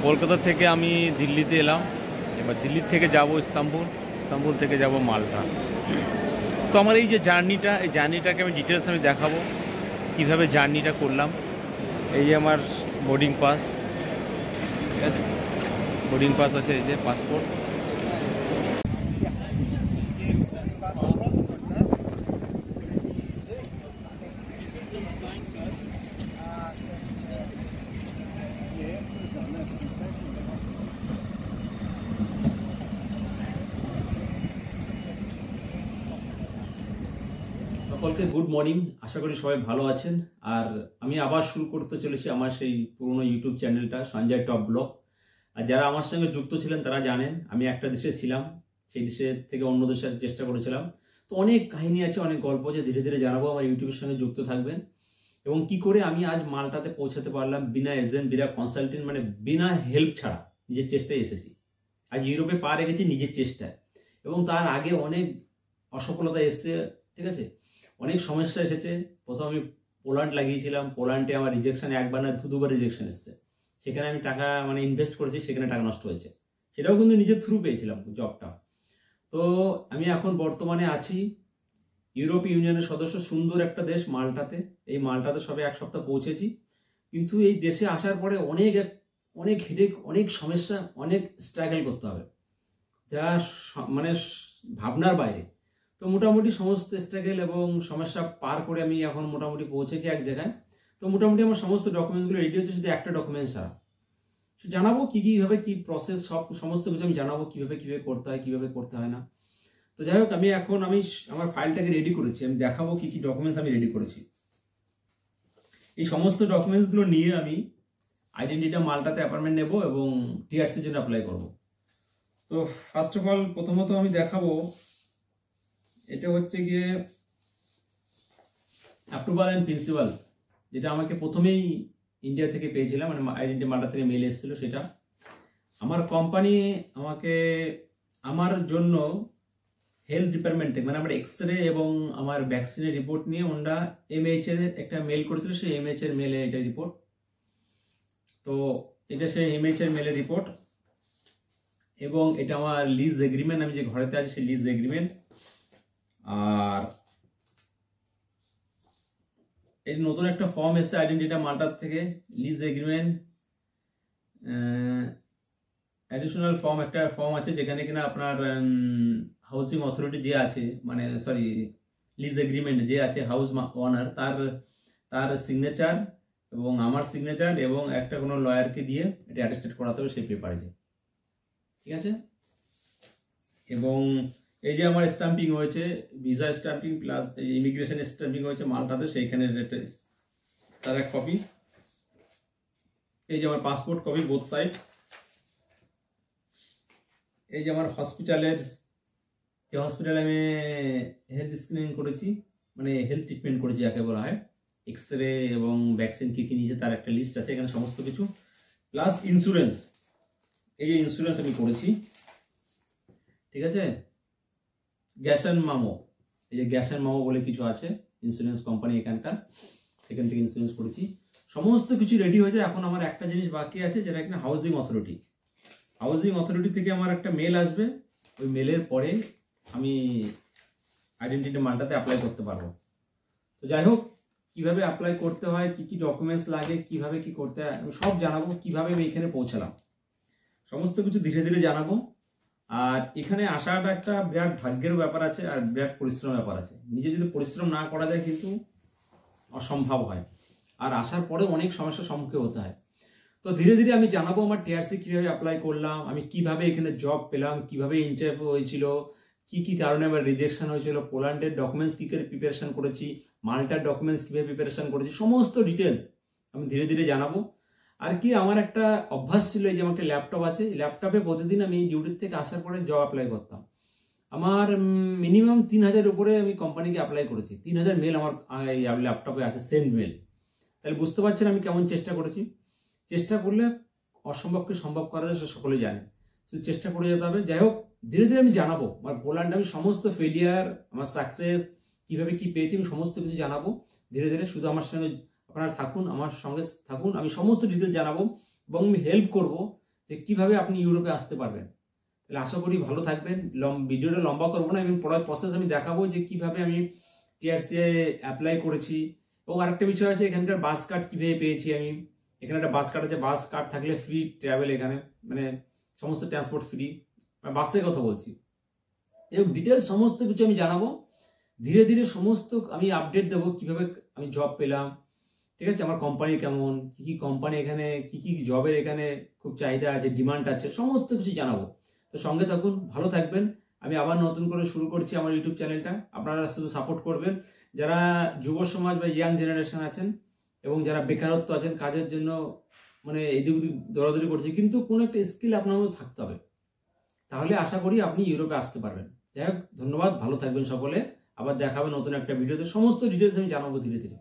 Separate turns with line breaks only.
কলকাতা থেকে আমি দিল্লিতে এলাম। এবার দিল্লি থেকে যাব ইস্তাম্বুল, ইস্তাম্বুল থেকে যাব মাল্টা। তো আমার এই যে জার্নিটা, এই জার্নিটাকে আমি ডিটেলস দেখাবো কীভাবে জার্নিটা করলাম। এই যে আমার বোর্ডিং পাস, ঠিক আছে, বোর্ডিং পাস আছে, এই যে পাসপোর্ট। সকলকে গুড মর্নিং, আশা করি সবাই ভালো আছেন। আর আমি আবার শুরু করতে চলেছি আমার সেই পুরনো ইউটিউব চ্যানেলটা সঞ্জয় টপ ব্লগ। আর যারা আমার সঙ্গে যুক্ত ছিলেন তারা জানেন আমি একটা দেশে ছিলাম, সেই দেশের থেকে অন্য দেশে চেষ্টা করেছিলাম। তো অনেক কাহিনী আছে, অনেক গল্প আছে, ধীরে ধীরে জানাবো। আমার ইউটিউবের সঙ্গে যুক্ত থাকবেন। এবং কি করে আমি আজ মাল্টাতে পৌঁছাতে পারলাম বিনা এজেন্ট, বিনা কনসালটেন্ট, মানে বিনা হেল্প ছাড়া নিজের চেষ্টায় এসেছি। আজ ইউরোপে পা রেখেছি নিজের চেষ্টায়। এবং তার আগে অনেক অসফলতা এসছে, ঠিক আছে, অনেক সমস্যা এসেছে। প্রথম আমি পোল্যান্ড লাগিয়েছিলাম, পোল্যান্ডে আমার রিজেকশন একবার না দুবার রিজেকশন এসছে। সেখানে আমি টাকা ইনভেস্ট করেছি, সেখানে টাকা নষ্ট হয়েছে। সেটাও কিন্তু নিজের থ্রু পেয়েছিলাম জবটা। তো আমি এখন বর্তমানে আছি ইউরোপীয় ইউনিয়নের সদস্য, সুন্দর একটা দেশ মাল্টাতে। এই মাল্টাতে সবে এক সপ্তাহ পৌঁছেছি। কিন্তু এই দেশে আসার পরে অনেক অনেক হেডেক, অনেক সমস্যা, অনেক স্ট্রাগল করতে হবে, যা ভাবনার বাইরে। তো মোটামুটি সমস্ত স্ট্রাগল এবং সমস্যা পার করে আমি এখন মোটামুটি পৌঁছেছি এক জায়গায়। তো মোটামুটি আমার সমস্ত ডকুমেন্টসগুলো রেডি হচ্ছে, শুধু একটা ডকুমেন্টস ছাড়া। জানাবো কীভাবে কি প্রসেস, সমস্ত কিছু আমি জানাবো, কীভাবে করতে হয়, কীভাবে করতে হয় না। তো যাই হোক, আমি আমার ফাইলটাকে রেডি করেছি, আমি দেখাবো কি ডকুমেন্টস আমি রেডি করেছি। এই সমস্ত ডকুমেন্টসগুলো নিয়ে আমি আইডেন্টিটা মাল্টাতে অ্যাপার্টমেন্ট নেব এবং টিআরসির জন্য অ্যাপ্লাই করব। তো ফার্স্ট অফ অল প্রথমত আমি দেখাবো, এটা হচ্ছে গিয়ে অ্যাপ্রুভাল অ্যান্ড প্রিন্সিপাল, যেটা আমাকে প্রথমেই ইন্ডিয়া থেকে পেয়েছিলাম, আইডেন্টি মাল্টা থেকে মেল এসেছিলো। সেটা আমার কোম্পানি আমাকে আমার জন্য হেলথ ডিপার্টমেন্ট থেকে, আমার এক্সরে এবং আমার ভ্যাকসিনের রিপোর্ট নিয়ে ওনারা এমএইচ এর একটা মেল করেছিল। সেই এমএইচ এর মেলে এটা রিপোর্ট। তো এটা সেই এমএইচ এর মেলের রিপোর্ট। এবং এটা আমার লিজ এগ্রিমেন্ট, আমি যে ঘরেতে আছি সেই লিজ এগ্রিমেন্ট। আর এই নতুন একটা ফর্ম এসছে আইডেন্টিটা মাল্টার থেকে, লিজ এগ্রিমেন্ট অ্যাডিশনাল ফর্ম, একটা ফর্ম আছে যেখানে কিনা আপনার হাউসিং অথরিটি যে আছে, লিজ এগ্রিমেন্ট যে আছে হাউস ওনার, তার সিগনেচার এবং আমার সিগনেচার এবং একটা কোনো লয়ারকে দিয়ে এটা অ্যাটেস্টেড করাতে হবে সেই পেপারে, ঠিক আছে। এবং এই যে আমার স্ট্যাম্পিং হয়েছে, visa stamping plus immigration stamping হয়েছে মাল্টাতে, সেইখানে তার এক কপি। এই যে আমার পাসপোর্ট কপি বোথ সাইড। এই যে আমার হসপিটালের, যে হসপিটালে আমি হেলথ স্ক্রিনিং করেছি, হেলথ ট্রিটমেন্ট করেছি যাকে বলা হয়, এক্সরে এবং ভ্যাকসিন কি কি নিয়েছে তার একটা লিস্ট আছে এখানে সমস্ত কিছু, প্লাস ইন্স্যুরেন্স। এই যে ইন্স্যুরেন্স আমি করেছি, ঠিক আছে। গ্যাস অ্যান্ড মামো, এই যে গ্যাস অ্যান্ড মামো বলে কিছু আছে ইন্স্যুরেন্স কোম্পানি এখানকার, সেখান থেকে ইন্স্যুরেন্স করেছি। সমস্ত কিছু রেডি হয়েছে। এখন আমার একটা জিনিস বাকি আছে, যেটা এখানে হাউজিং অথরিটি। হাউজিং অথরিটি থেকে আমার একটা মেল আসবে, ওই মেলের পরে আমি আইডেন্টিটি মাল্টাতে অ্যাপ্লাই করতে পারবো। তো যাই হোক, কিভাবে অ্যাপ্লাই করতে হয়, কি কি ডকুমেন্টস লাগে, কিভাবে কি করতে হয়, আমি সব জানাবো। কিভাবে আমি এখানে পৌঁছালাম সমস্ত কিছু ধীরে ধীরে জানাবো। আর এখানে আসাটা একটা বিরাট ভাগ্যের ব্যাপার আছে আর বিরাট পরিশ্রমের ব্যাপার আছে। নিজে যদি পরিশ্রম না করা যায় কিন্তু অসম্ভব হয়। আর আসার পরে অনেক সমস্যার সম্মুখীন হতে হয়। তো ধীরে ধীরে আমি জানাবো আমার টিআরসি কিভাবে অ্যাপ্লাই করলাম, আমি কিভাবে এখানে জব পেলাম, কিভাবে ইন্টারভিউ হয়েছিল, কি কি কারণে আমার রিজেকশন হয়েছিল, পোল্যান্ডের ডকুমেন্টস কি করে প্রিপারেশন করেছি, মাল্টার ডকুমেন্টস কিভাবে প্রিপারেশন করেছি, সমস্ত ডিটেলস আমি ধীরে ধীরে জানাবো। আর কি, আমার একটা অভ্যাস ছিল, এই যে আমার একটা ল্যাপটপ আছে, ল্যাপটপে প্রতিদিন আমি ডিউটির থেকে আসার পরে জব অ্যাপ্লাই করতাম। আমার মিনিমাম 3000 উপরে আমি কোম্পানিকে অ্যাপ্লাই করেছি। 3000 মেল আমার ল্যাপটপে আছে, সেন্ড মেল। তাহলে বুঝতে পারছেন আমি কেমন চেষ্টা করেছি। চেষ্টা করলে অসম্ভবকে সম্ভব করা যায়, সেটা সকলেই জানে, শুধু চেষ্টা করে যেতে হবে। যাই হোক, ধীরে ধীরে আমি জানাবো আমার পোল্যান্ড, আমি সমস্ত ফেলিয়ার, আমার সাকসেস, কিভাবে কি পেয়েছি, আমি সমস্ত কিছু জানাবো ধীরে ধীরে। শুধু আমার সঙ্গে আপনারা থাকুন, আমার সঙ্গে থাকুন, আমি সমস্ত ডিটেলস জানাবো এবং আমি হেল্প করবো যে কিভাবে আপনি ইউরোপে আসতে পারবেন। তাহলে আশা করি ভালো থাকবেন। ভিডিওটা লম্বা করবো না এবং পড়ার প্রসেস আমি দেখাবো যে কিভাবে আমি টিআরসি অ্যাপ্লাই করেছি। এবং আরেকটা বিষয় আছে, এখানকার বাস কার্ড কিভাবে পেয়েছি আমি। এখানে একটা বাস কার্ড আছে, বাস কার্ড থাকলে ফ্রি ট্রাভেল, এখানে মানে সমস্ত ট্রান্সপোর্ট ফ্রি, বাসের কথা বলছি। এবং ডিটেলস সমস্ত কিছু আমি জানাবো, ধীরে ধীরে সমস্ত আমি আপডেট দেবো কিভাবে আমি জব পেলাম, ঠিক আছে, আমার কোম্পানি কেমন, কি কি কোম্পানি এখানে, কি কি জবের এখানে খুব চাহিদা আছে, ডিমান্ড আছে, সমস্ত কিছু জানাবো। তো সঙ্গে থাকুন, ভালো থাকবেন। আমি আবার নতুন করে শুরু করছি আমার ইউটিউব চ্যানেলটা, আপনারা শুধু সাপোর্ট করবেন। যারা যুব সমাজ বা ইয়াং জেনারেশন আছেন এবং যারা বেকারত্ব আছেন, কাজের জন্য মানে এদিক ওদিক দৌড়াদৌড়ি করছে, কিন্তু কোনো একটা স্কিল আপনার মধ্যে থাকতে হবে, তাহলে আশা করি আপনি ইউরোপে আসতে পারবেন। যাই হোক, ধন্যবাদ, ভালো থাকবেন সকলে। আবার দেখা হবে নতুন একটা ভিডিওতে, সমস্ত ডিটেলস আমি জানাবো ধীরে ধীরে।